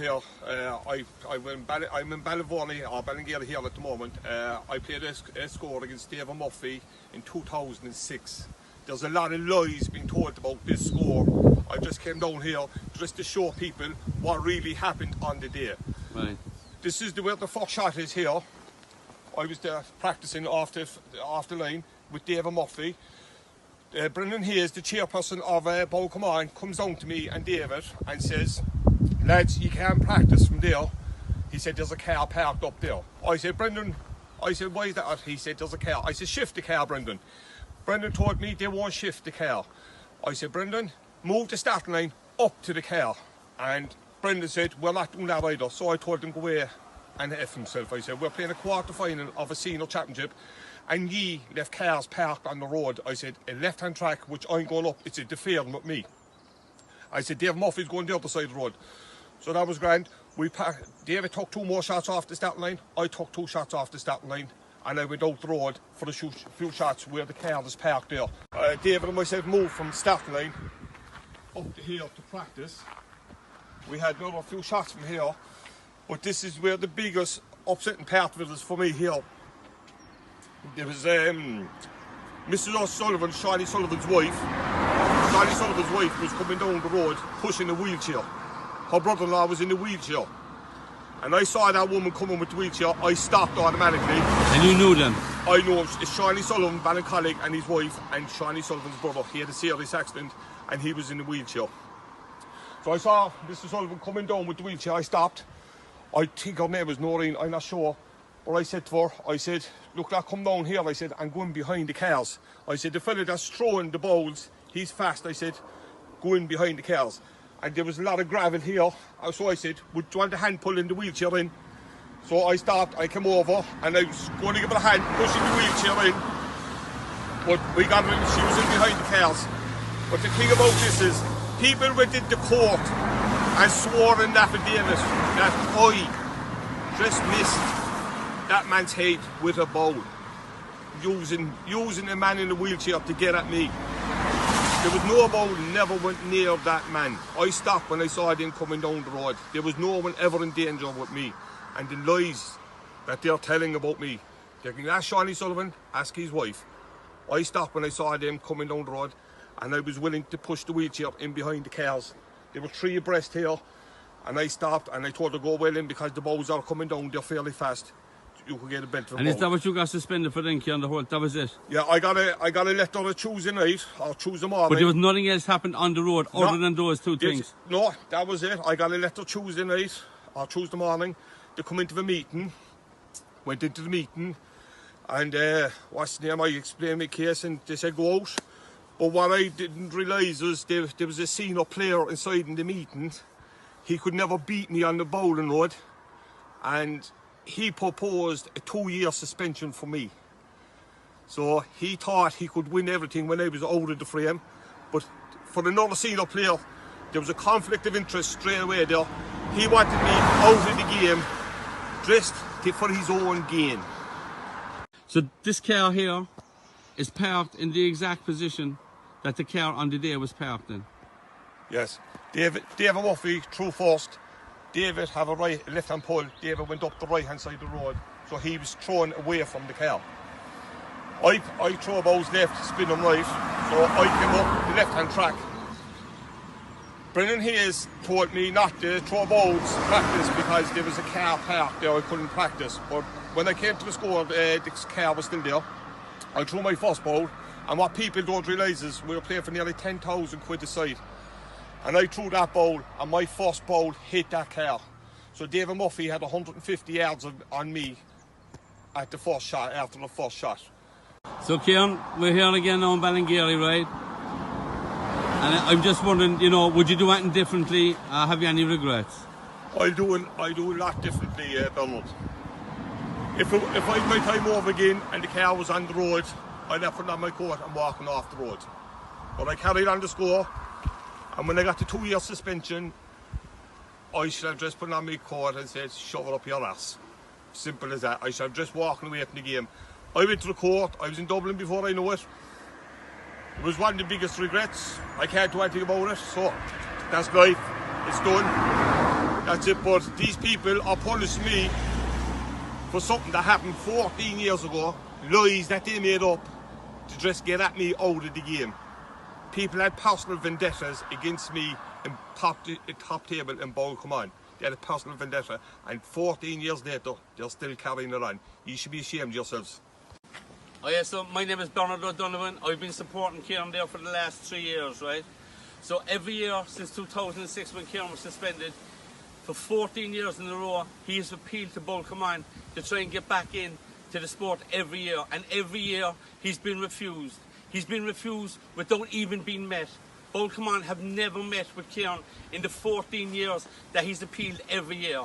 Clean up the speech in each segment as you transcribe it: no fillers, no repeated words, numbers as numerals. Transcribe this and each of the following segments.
here. I'm in Ballyvourney or Ballingeary here at the moment. I played a score against David Murphy in 2006. There's a lot of lies being told about this score. I just came down here just to show people what really happened on the day. Right. This is where the first shot is here. I was there practicing off the line with David Murphy. Brendan Hayes, the chairperson of Bow Command, comes down to me and David and says, lads, you can't practice from there. He said, there's a car parked up there. I said, Brendan, I said, why is that? He said, there's a car. I said, shift the car, Brendan. Brendan told me they won't shift the car. I said, Brendan, move the starting line up to the car. And Brendan said, we're not doing that either. So I told him, go away and F himself. I said, we're playing a quarter final of a senior championship and ye left cars parked on the road. I said, a left-hand track, which I'm going up, it's interfering with me. I said, Dave Murphy's going the other side of the road. So that was grand. David took 2 more shots off the starting line. I took 2 shots off the starting line. And I went out the road for the few shots where the car was parked there. David and myself moved from the starting line up to here to practice. We had another few shots from here. But this is where the biggest upsetting part of it is for me here. There was Mrs. O'Sullivan, Shani Sullivan's wife. Shani Sullivan's wife was coming down the road pushing a wheelchair. Her brother-in-law was in the wheelchair. And I saw that woman coming with the wheelchair. I stopped automatically. And you knew them? I know it's Shani Sullivan, Ballincollig, and his wife, and Shani Sullivan's brother. He had a serious accident and he was in the wheelchair. So I saw Mr. Sullivan coming down with the wheelchair. I stopped. I think her name was Noreen, I'm not sure. But I said to her, I said, look, I'll come down here. I said, I'm going behind the cars. I said, the fella that's throwing the bowls, he's fast. I said, go in behind the cars. And there was a lot of gravel here. So I said, would you want a hand pulling the wheelchair in? So I stopped, I came over, and I was going to give her a hand, pushing the wheelchair in. But we got her, she was in behind the cars. But the thing about this is, people went into court and swore in affidavit that I just missed that man's head with a bowl, using a man in a wheelchair to get at me. There was no bowl, never went near that man. I stopped when I saw him coming down the road. There was no one ever in danger with me. And the lies that they're telling about me, they can ask Shani Sullivan, ask his wife. I stopped when I saw them coming down the road and I was willing to push the wheelchair in behind the cars. There were 3 abreast here and I stopped and I told her to go well in because the bowls are coming down, they're fairly fast. You could get a belt for And is that what you got suspended for then, Kieran, the whole, that was it? Yeah, I got a letter on Tuesday night, or Tuesday morning. But there was nothing else happened on the road other than those 2 things? No, that was it. I got a letter Tuesday night, or Tuesday morning, to come into the meeting. Went into the meeting, and what's the name, I explained my case, and they said go out. But what I didn't realise was there was a senior player inside in the meeting. He could never beat me on the bowling road, and he proposed a 2-year suspension for me. So he thought he could win everything when I was out of the frame. But for another senior player, there was a conflict of interest straight away there. He wanted me out of the game just for his own gain. So this car here is parked in the exact position that the car on the day was parked in? Yes. David Murphy through first. David have a left-hand pull. David went up the right-hand side of the road, so he was thrown away from the car. I throw balls left, spin them right, so I came up the left-hand track. Brendan Hayes told me not to throw balls practice because there was a car parked there, I couldn't practice. But when I came to the score, the car was still there. I threw my first ball, and what people don't realise is we were playing for nearly 10,000 quid a side. And I threw that ball, and my first ball hit that car. So David Murphy had 150 yards on me at the first shot, after the first shot. So Kieran, we're here again now in Ballingeary, right? And I'm just wondering, you know, would you do anything differently? Have you any regrets? I do a lot differently, Bernard. If I had my time over again and the car was on the road, I'd have put on my coat and walking off the road. But I carried on the score. And when I got the 2-year suspension, I should have just put on my coat and said, shove it up your ass. Simple as that. I should have just walked away from the game. I went to the court. I was in Dublin before I knew it. It was one of the biggest regrets. I can't do anything about it. So that's life. It's done. That's it, but these people are punishing me for something that happened 14 years ago, lies that they made up to just get at me out of the game. People had personal vendettas against me in top table in Bowl Command. They had a personal vendetta, and 14 years later, they're still carrying it on. You should be ashamed of yourselves. Oh yeah, so my name is Bernard O'Donovan. I've been supporting Kieran there for the last 3 years, right? So every year since 2006 when Kieran was suspended, for 14 years in a row, he has appealed to Bowl Command to try and get back in to the sport every year. And every year, he's been refused. He's been refused without even being met. Bowl Command have never met with Kieran in the 14 years that he's appealed every year.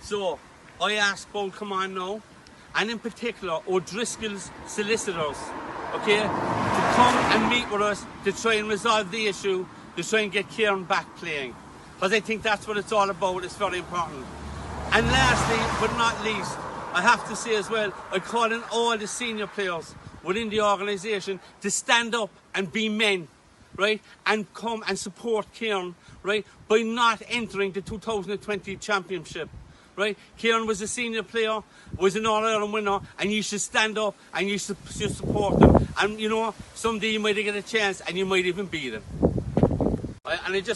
So, I ask Bowl Command now, and in particular O'Driscoll's solicitors, okay, to come and meet with us to try and resolve the issue, to try and get Kieran back playing. Because I think that's what it's all about. It's very important. And lastly, but not least, I have to say as well, I call on all the senior players within the organisation to stand up and be men, right, and come and support Kieran, right, by not entering the 2020 championship. Right, Kieran was a senior player, was an All-Ireland winner, and you should stand up and you should support him. And you know, someday you might get a chance and you might even beat him. And I just